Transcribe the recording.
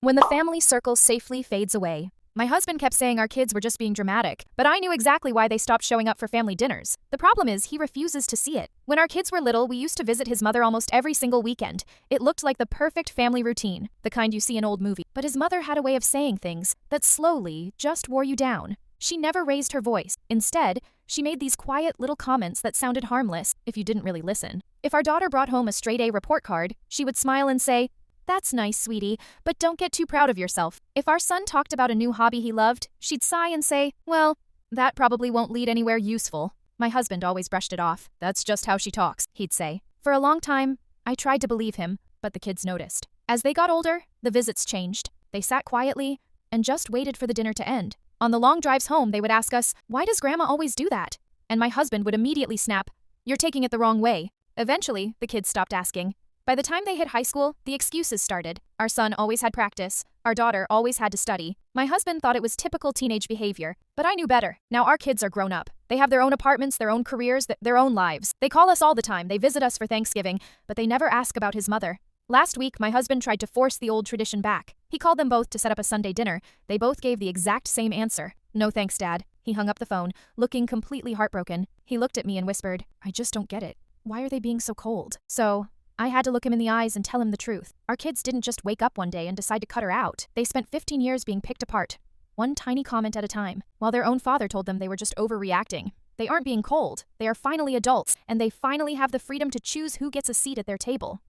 When the family circle safely fades away. My husband kept saying our kids were just being dramatic, but I knew exactly why they stopped showing up for family dinners. The problem is he refuses to see it. When our kids were little, we used to visit his mother almost every single weekend. It looked like the perfect family routine, the kind you see in old movies. But his mother had a way of saying things that slowly just wore you down. She never raised her voice. Instead, she made these quiet little comments that sounded harmless if you didn't really listen. If our daughter brought home a straight A report card, she would smile and say, "That's nice, sweetie, but don't get too proud of yourself." If our son talked about a new hobby he loved, she'd sigh and say, "Well, that probably won't lead anywhere useful." My husband always brushed it off. "That's just how she talks," he'd say. For a long time, I tried to believe him, but the kids noticed. As they got older, the visits changed. They sat quietly and just waited for the dinner to end. On the long drives home, they would ask us, "Why does Grandma always do that?" And my husband would immediately snap, "You're taking it the wrong way." Eventually, the kids stopped asking. By the time they hit high school, the excuses started. Our son always had practice. Our daughter always had to study. My husband thought it was typical teenage behavior, but I knew better. Now our kids are grown up. They have their own apartments, their own careers, their own lives. They call us all the time. They visit us for Thanksgiving, but they never ask about his mother. Last week, my husband tried to force the old tradition back. He called them both to set up a Sunday dinner. They both gave the exact same answer. "No thanks, Dad." He hung up the phone, looking completely heartbroken. He looked at me and whispered, "I just don't get it. Why are they being so cold?" So I had to look him in the eyes and tell him the truth. Our kids didn't just wake up one day and decide to cut her out. They spent 15 years being picked apart, one tiny comment at a time, while their own father told them they were just overreacting. They aren't being cold. They are finally adults, and they finally have the freedom to choose who gets a seat at their table.